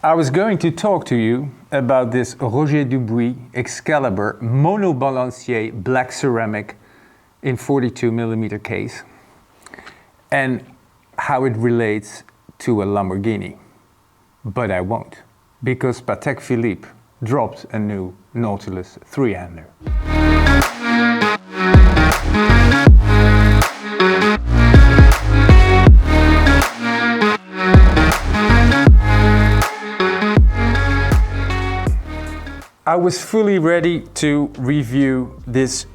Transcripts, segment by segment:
I was going to talk to you about this Roger Dubuis Excalibur monobalancier black ceramic in 42mm case and how it relates to a Lamborghini. But I won't, because Patek Philippe dropped a new Nautilus 3-hander. I was fully ready to review this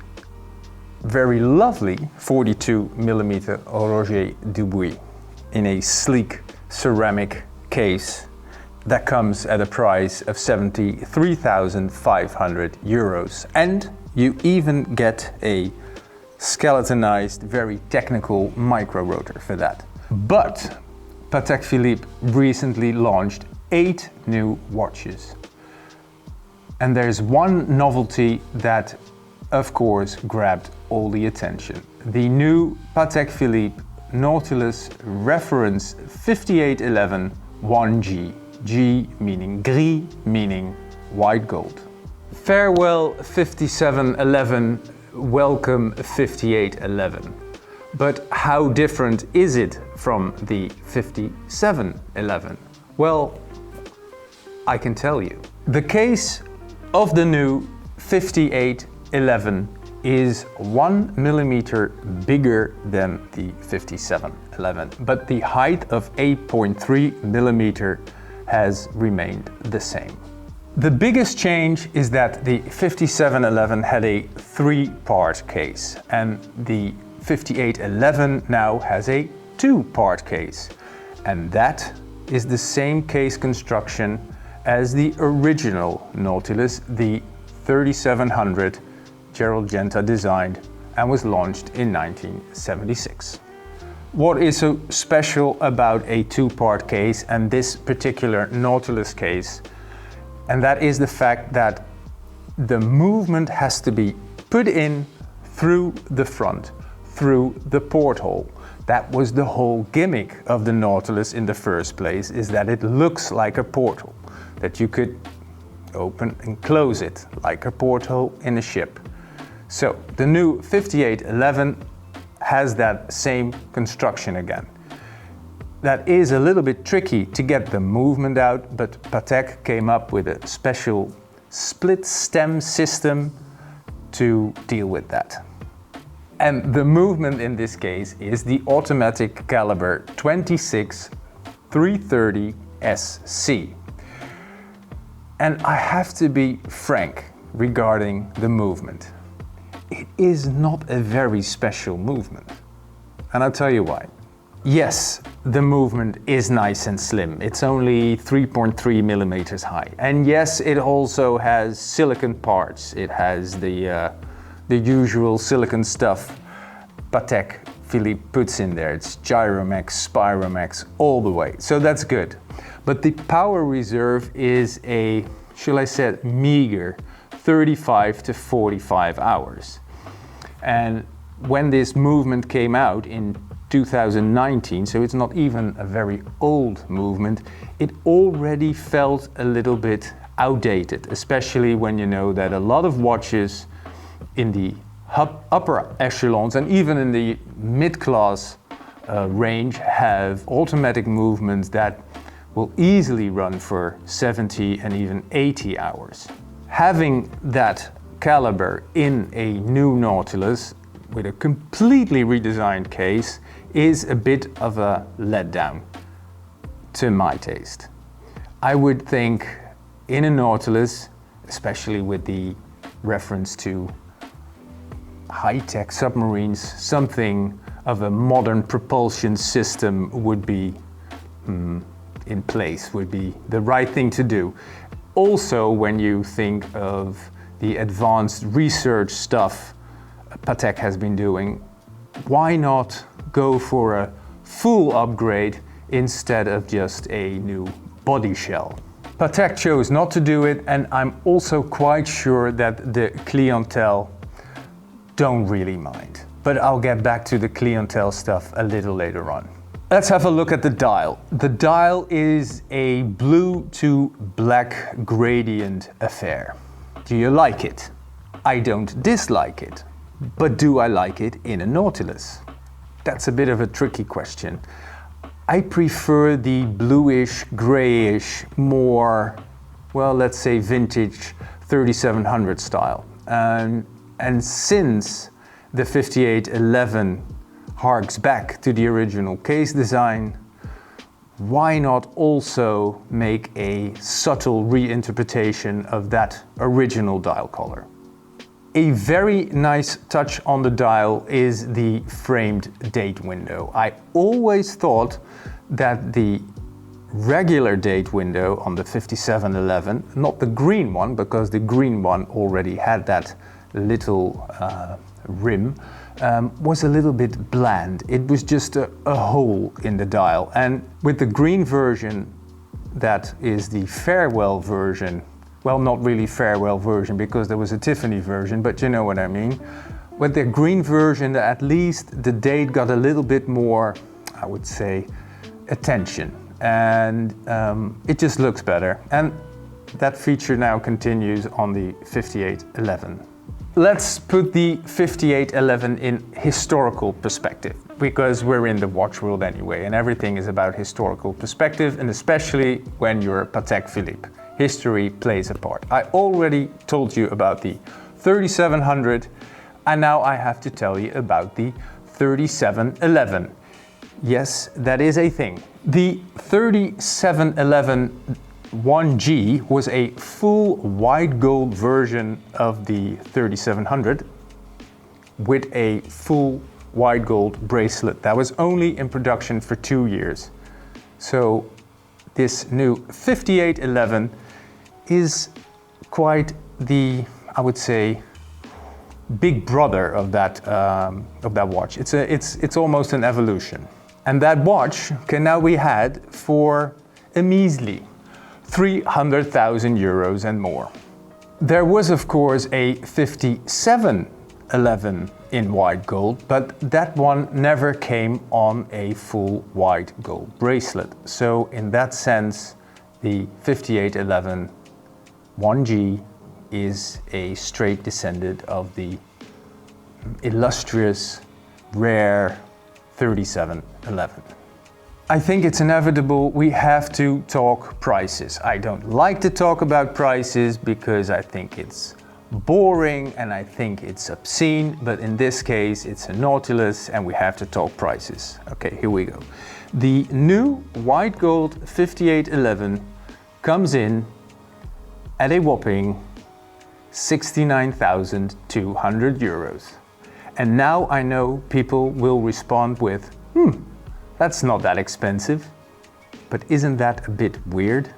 very lovely 42mm Roger Dubuis in a sleek ceramic case that comes at a price of 73,500 euros. And you even get a skeletonized, very technical micro rotor for that. But Patek Philippe recently launched 8 new watches. And there's one novelty that, of course, grabbed all the attention. The new Patek Philippe Nautilus reference 5811 1G. G meaning gris, meaning white gold. Farewell 5711, welcome 5811. But how different is it from the 5711? Well, I can tell you. The case of the new 5811 is 1mm bigger than the 5711, but the height of 8.3mm has remained the same. The biggest change is that the 5711 had a 3-part case and the 5811 now has a 2-part case, and that is the same case construction as the original Nautilus, the 3700 Gerald Genta designed and was launched in 1976. What is so special about a 2-part case and this particular Nautilus case? And that is the fact that the movement has to be put in through the front, through the porthole. That was the whole gimmick of the Nautilus in the first place, is that it looks like a porthole, that you could open and close it like a porthole in a ship. So the new 5811 has that same construction again. That is a little bit tricky to get the movement out, but Patek came up with a special split stem system to deal with that. And the movement in this case is the automatic caliber 26330 SC. And I have to be frank regarding the movement. It is not a very special movement. And I'll tell you why. Yes, the movement is nice and slim. It's only 3.3mm high. And yes, it also has silicon parts. It has the usual silicon stuff Patek Philippe puts in there. It's Gyromex, Spiromex, all the way. So that's good. But the power reserve is a, shall I say, meager 35 to 45 hours. And when this movement came out in 2019, so it's not even a very old movement, it already felt a little bit outdated, especially when you know that a lot of watches in the upper echelons and even in the mid-class range have automatic movements that will easily run for 70 and even 80 hours. Having that caliber in a new Nautilus with a completely redesigned case is a bit of a letdown to my taste. I would think in a Nautilus, especially with the reference to high-tech submarines, something of a modern propulsion system would be in place, would be the right thing to do. Also, when you think of the advanced research stuff Patek has been doing, why not go for a full upgrade instead of just a new body shell? Patek chose not to do it, and I'm also quite sure that the clientele don't really mind. But I'll get back to the clientele stuff a little later on. Let's have a look at the dial. The dial is a blue to black gradient affair. Do you like it? I don't dislike it, but do I like it in a Nautilus? That's a bit of a tricky question. I prefer the bluish, grayish, more, well, let's say vintage 3700 style. And since the 5811 harks back to the original case design, why not also make a subtle reinterpretation of that original dial color? A very nice touch on the dial is the framed date window. I always thought that the regular date window on the 5711, not the green one, because the green one already had that little rim, was a little bit bland. It was just a hole in the dial. And with the green version, that is the farewell version, well, not really farewell version because there was a Tiffany version, but you know what I mean. With the green version, at least the date got a little bit more, I would say, attention. And it just looks better. And that feature now continues on the 5811. Let's put the 5811 in historical perspective, because we're in the watch world anyway, and everything is about historical perspective, and especially when you're Patek Philippe. History plays a part. I already told you about the 3700, and now I have to tell you about the 3711. Yes, that is a thing. The 3711 1G was a full white gold version of the 3700 with a full white gold bracelet that was only in production for 2 years. So this new 5811 is quite the, I would say, big brother of that watch. It's almost an evolution. And that watch can now be had for a measly 300,000 euros and more. There was of course a 5711 in white gold, but that one never came on a full white gold bracelet. So in that sense, the 5811 1G is a straight descendant of the illustrious, rare 3711. I think it's inevitable we have to talk prices. I don't like to talk about prices because I think it's boring and I think it's obscene, but in this case it's a Nautilus and we have to talk prices. Okay, here we go. The new white gold 5811 comes in at a whopping 69,200 euros. And now I know people will respond with, that's not that expensive. But isn't that a bit weird?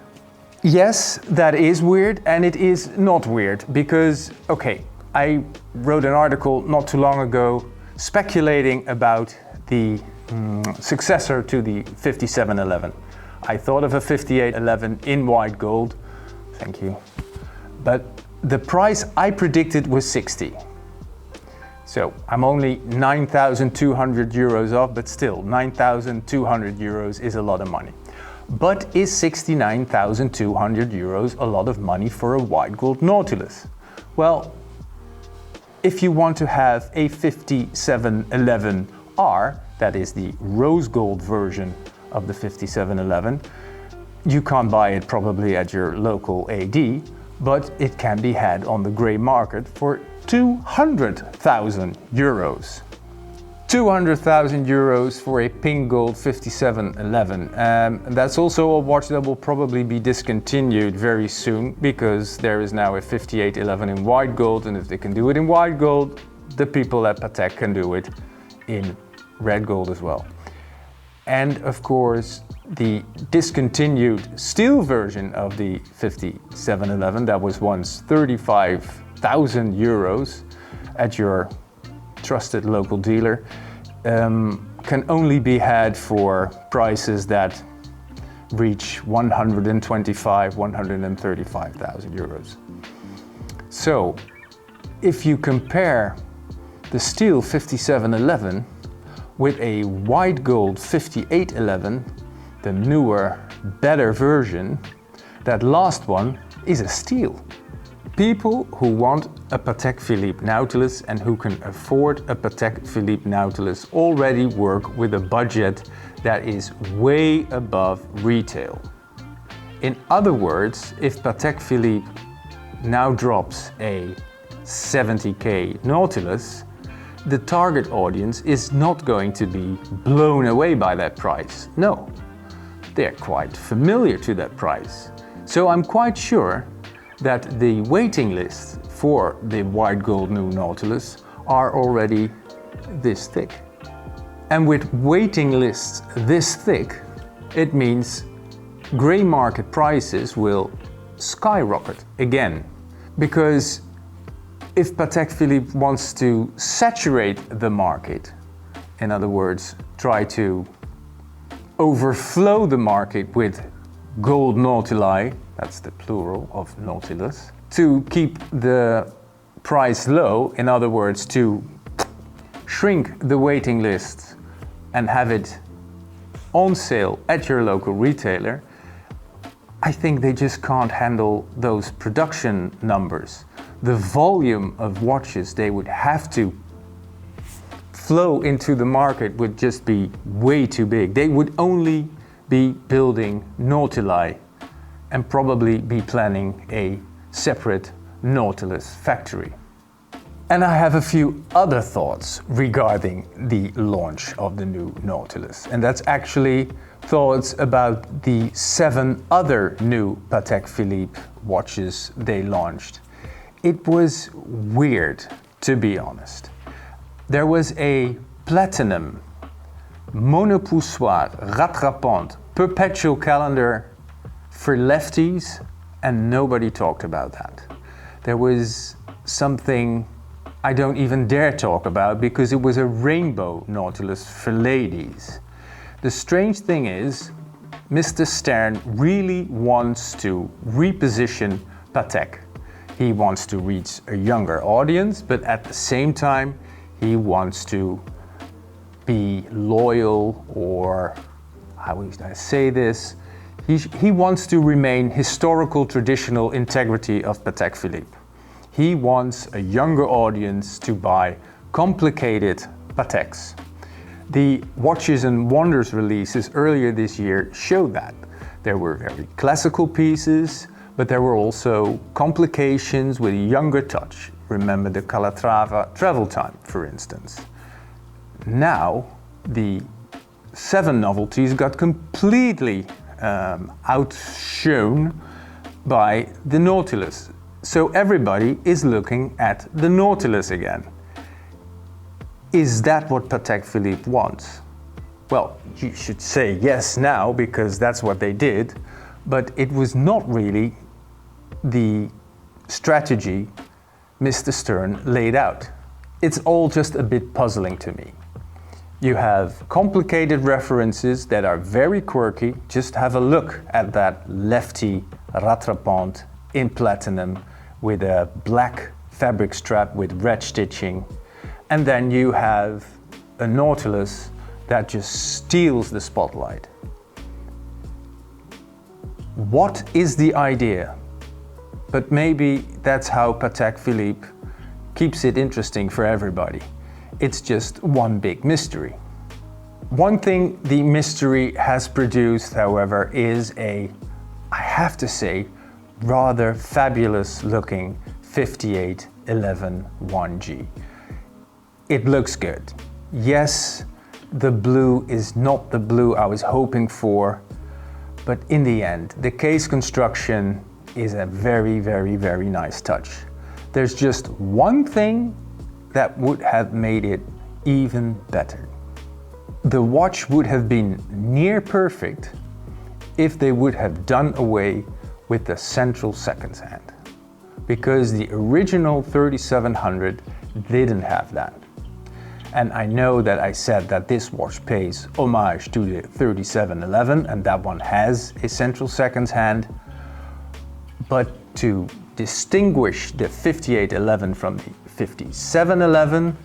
Yes, that is weird, and it is not weird because, okay, I wrote an article not too long ago speculating about the successor to the 5711. I thought of a 5811 in white gold, thank you, but the price I predicted was 60. So I'm only 9,200 euros off, but still 9,200 euros is a lot of money. But is 69,200 euros a lot of money for a white gold Nautilus? Well, if you want to have a 5711R, that is the rose gold version of the 5711, you can't buy it probably at your local AD, but it can be had on the grey market for 200,000 euros. 200,000 euros for a pink gold 5711. That's also a watch that will probably be discontinued very soon because there is now a 5811 in white gold, and if they can do it in white gold, the people at Patek can do it in red gold as well. And of course, the discontinued steel version of the 5711 that was once 35,000 euros at your trusted local dealer can only be had for prices that reach 125,000, 135,000 euros. So if you compare the steel 5711 with a white gold 5811, the newer, better version, that last one is a steal. People who want a Patek Philippe Nautilus and who can afford a Patek Philippe Nautilus already work with a budget that is way above retail. In other words, if Patek Philippe now drops a 70k Nautilus, the target audience is not going to be blown away by that price. No, they're quite familiar to that price. So I'm quite sure that the waiting lists for the white gold new Nautilus are already this thick. And with waiting lists this thick, it means grey market prices will skyrocket again. Because if Patek Philippe wants to saturate the market, in other words, try to overflow the market with gold Nautili, that's the plural of Nautilus, to keep the price low, in other words, to shrink the waiting list and have it on sale at your local retailer, I think they just can't handle those production numbers. The volume of watches they would have to flow into the market would just be way too big. They would only be building Nautili and probably be planning a separate Nautilus factory. And I have a few other thoughts regarding the launch of the new Nautilus. And that's actually thoughts about the 7 other new Patek Philippe watches they launched. It was weird, to be honest. There was a platinum, monopoussoir, rattrapante, perpetual calendar for lefties, and nobody talked about that. There was something I don't even dare talk about because it was a rainbow Nautilus for ladies. The strange thing is, Mr. Stern really wants to reposition Patek. He wants to reach a younger audience, but at the same time, he wants to be loyal, or how would I say this? He wants to remain historical, traditional integrity of Patek Philippe. He wants a younger audience to buy complicated Pateks. The Watches and Wonders releases earlier this year showed that. There were very classical pieces, but there were also complications with a younger touch. Remember the Calatrava travel time, for instance. Now, the 7 novelties got completely outshone by the Nautilus. So everybody is looking at the Nautilus again. Is that what Patek Philippe wants? Well, you should say yes now because that's what they did, but it was not really the strategy Mr. Stern laid out. It's all just a bit puzzling to me. You have complicated references that are very quirky. Just have a look at that lefty rattrapante in platinum with a black fabric strap with red stitching. And then you have a Nautilus that just steals the spotlight. What is the idea? But maybe that's how Patek Philippe keeps it interesting for everybody. It's just one big mystery. One thing the mystery has produced, however, is a, I have to say, rather fabulous looking 5811 1G. It looks good. Yes, the blue is not the blue I was hoping for, but in the end, the case construction is a very, very, very nice touch. There's just one thing that would have made it even better. The watch would have been near perfect if they would have done away with the central seconds hand, because the original 3700 didn't have that. And I know that I said that this watch pays homage to the 3711 and that one has a central seconds hand, but to distinguish the 5811 from the 5711,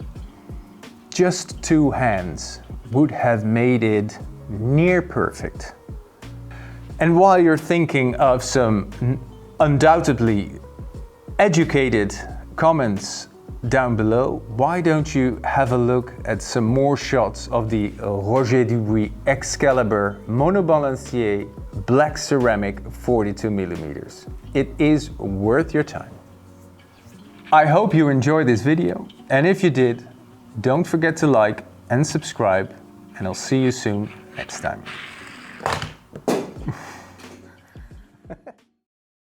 just 2 hands would have made it near perfect. And while you're thinking of some undoubtedly educated comments down below, why don't you have a look at some more shots of the Roger Dubuis Excalibur Monobalancier Black Ceramic 42mm. It is worth your time. I hope you enjoyed this video, and if you did, don't forget to like and subscribe, and I'll see you soon next time.